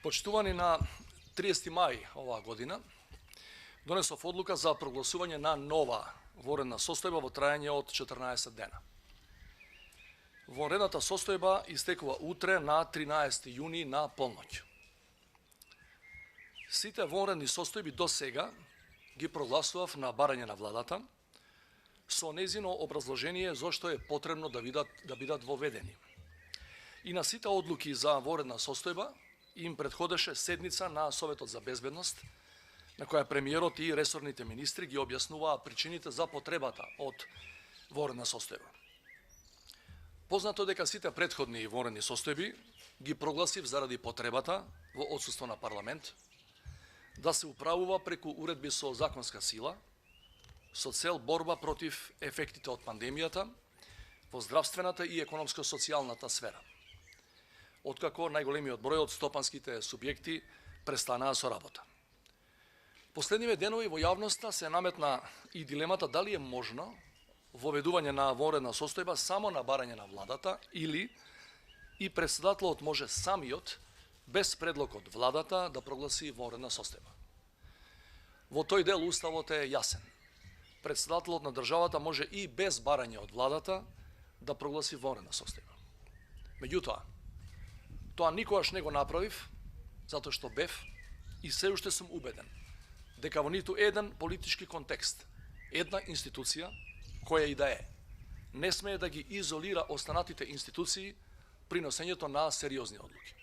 Почитувани на 30. мај оваа година, донесов одлука за прогласување на нова вонредна состојба во трајање од 14 дена. Вонредната состојба истекува утре на 13. јуни на полноќ. Сите вонредни состојби до сега ги прогласував на барање на владата со незино образложение зошто е потребно да бидат воведени. И на сите одлуки за вонредна состојба им предходеше седница на Советот за безбедност, на која премиерот и ресорните министри ги објаснуваа причините за потребата од вонредна состојба. Познато дека сите претходни вонредни состојби ги прогласив заради потребата во отсуство на парламент да се управува преку уредби со законска сила со цел борба против ефектите од пандемијата во здравствената и економско-социјалната сфера, откако најголемиот број од стопанските субјекти престанаа со работа. Последниве денови во јавноста се наметна и дилемата дали е можно воведување на вонредна состојба само на барање на владата или и претседателот може самиот, без предлог од владата, да прогласи вонредна состојба. Во тој дел уставот е јасен. Претседателот на државата може и без барање од владата да прогласи вонредна состојба. Меѓутоа, тоа никогаш не го направив, затоа што бев и се уште сум убеден дека во ниту еден политички контекст, една институција, која и да е, не смее да ги изолира останатите институции при носењето на сериозни одлуки.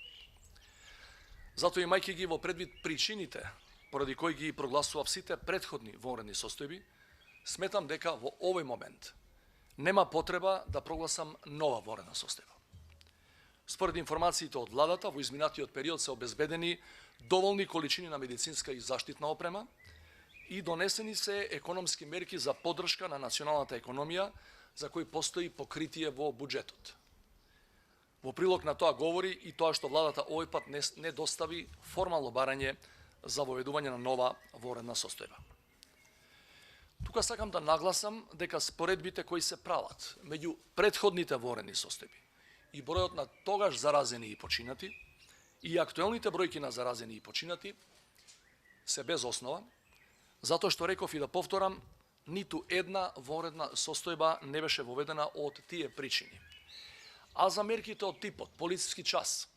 Затоа, имајќи ги во предвид причините поради кои ги прогласував сите претходни вонредни состојби, сметам дека во овој момент нема потреба да прогласам нова вонредна состојба. Според информациите од владата, во изминатиот период се обезбедени доволни количини на медицинска и заштитна опрема и донесени се економски мерки за поддршка на националната економија за кои постои покритие во буџетот. Во прилог на тоа говори и тоа што владата овој пат не достави формално барање за воведување на нова вонредна состојба. Тука сакам да нагласам дека споредбите кои се прават меѓу претходните вонредни состојби и бројот на тогаш заразени и починати и актуелните бројки на заразени и починати се без основа, затоа што реков и да повторам, ниту една вонредна состојба не беше воведена од тие причини. А за мерките од типот полициски час,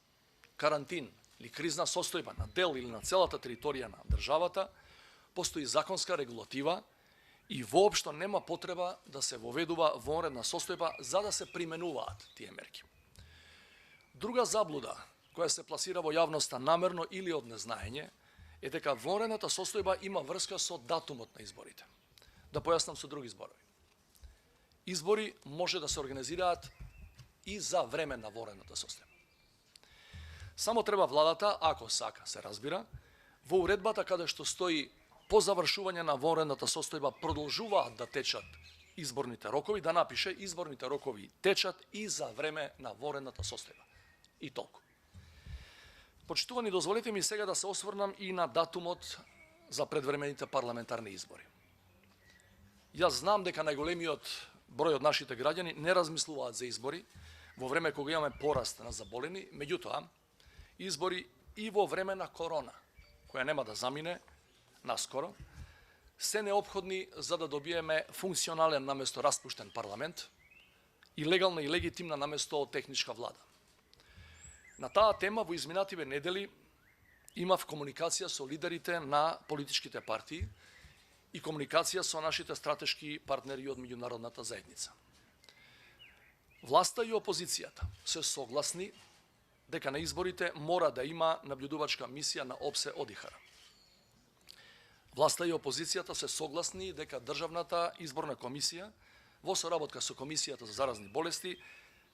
карантин или кризна состојба на дел или на целата територија на државата, постои законска регулатива и воопшто нема потреба да се воведува вонредна состојба за да се применуваат тие мерки. Друга заблуда која се пласира во јавноста намерно или од незнаење е дека вонредната состојба има врска со датумот на изборите. Да појаснам со други зборови. Избори може да се организираат и за време на вонредната состојба. Само треба владата, ако сака, се разбира, во уредбата каде што стои по завршување на вонредната состојба продолжуваат да течат изборните рокови, да напише изборните рокови течат и за време на вонредната состојба. И толку. Почитувани, дозволете ми сега да се осврнам и на датумот за предвремените парламентарни избори. Јас знам дека најголемиот број од нашите граѓани не размислуваат за избори во време кога имаме пораст на заболени, меѓутоа, избори и во време на корона, која нема да замине наскоро, се неопходни за да добиеме функционален наместо распуштен парламент и легална и легитимна наместо техничка влада. На таа тема во изминативе недели имав комуникација со лидерите на политичките партии и комуникација со нашите стратешки партнери од меѓународната заедница. Власта и опозицијата се согласни дека на изборите мора да има наблюдувачка мисија на ОПСЕ ОДИХАР. Власта и опозицијата се согласни дека Државната изборна комисија во соработка со Комисијата за заразни болести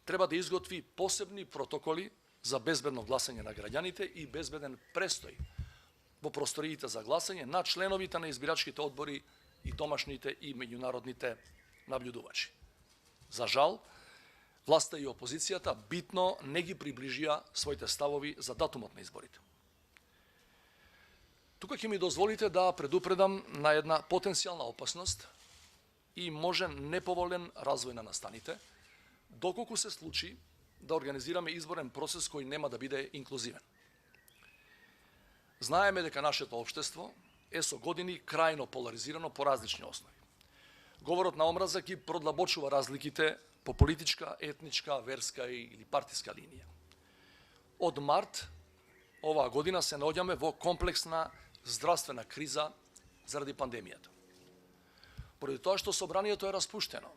треба да изготви посебни протоколи за безбедно гласање на граѓаните и безбеден престој во просториите за гласање на членовите на избирачките одбори и домашните и меѓународните наблюдувачи. За жал, власта и опозицијата битно не ги приближија своите ставови за датумот на изборите. Тука ќе ми дозволите да предупредам на една потенцијална опасност и можен неповолен развој на настаните, доколку се случи да организираме изборен процес кој нема да биде инклузивен. Знаеме дека нашето општество е со години крајно поларизирано по различни основи. Говорот на омраза ги продлабочува разликите по политичка, етничка, верска или партиска линија. Од март оваа година се наоѓаме во комплексна здравствена криза заради пандемијата. Поради тоа што собранието е распуштено,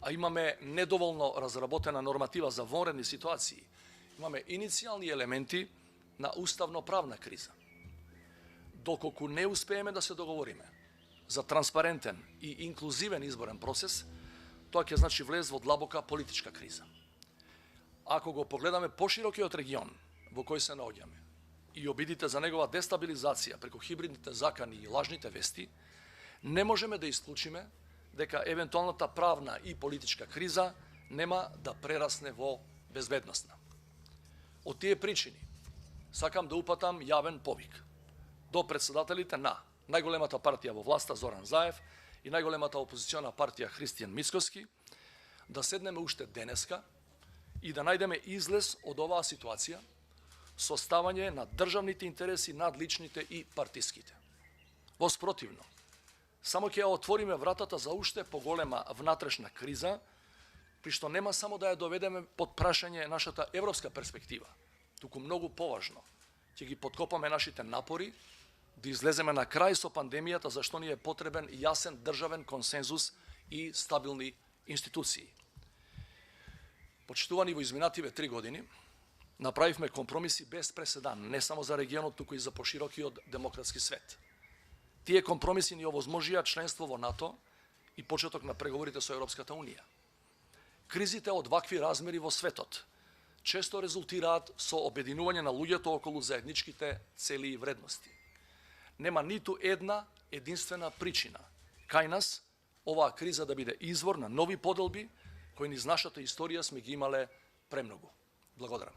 а имаме недоволно разработена норматива за вонредни ситуации, имаме иницијални елементи на уставно-правна криза. Доколку не успееме да се договориме за транспарентен и инклузивен изборен процес, тоа ќе значи влез во длабока политичка криза. Ако го погледаме поширокиот регион во кој се наоѓаме и обидите за негова дестабилизација преку хибридните закани и лажните вести, не можеме да исклучиме дека евентуалната правна и политичка криза нема да прерасне во безбедносна. Од тие причини сакам да упатам јавен повик до председателите на најголемата партија во власта Зоран Заев и најголемата опозициона партија Христијан Мицкоски да седнеме уште денеска и да најдеме излез од оваа ситуација со ставање на државните интереси над личните и партиските. Во спротивно, само ќе ја отвориме вратата за уште поголема внатрешна криза, при што нема само да ја доведеме под прашање нашата европска перспектива, туку многу поважно, ќе ги подкопаме нашите напори да излеземе на крај со пандемијата, за што ни е потребен јасен државен консензус и стабилни институции. Почитувани, во изминативе 3 години направивме компромиси без преседан, не само за регионот, туку и за поширокиот демократски свет. Тие компромиси ни овозможија членство во НАТО и почеток на преговорите со Европската Унија. Кризите од вакви размери во светот често резултираат со обединување на луѓето околу заедничките цели и вредности. Нема ниту една единствена причина кај нас оваа криза да биде извор на нови поделби кои низ нашата историја сме ги имале премногу. Благодарам.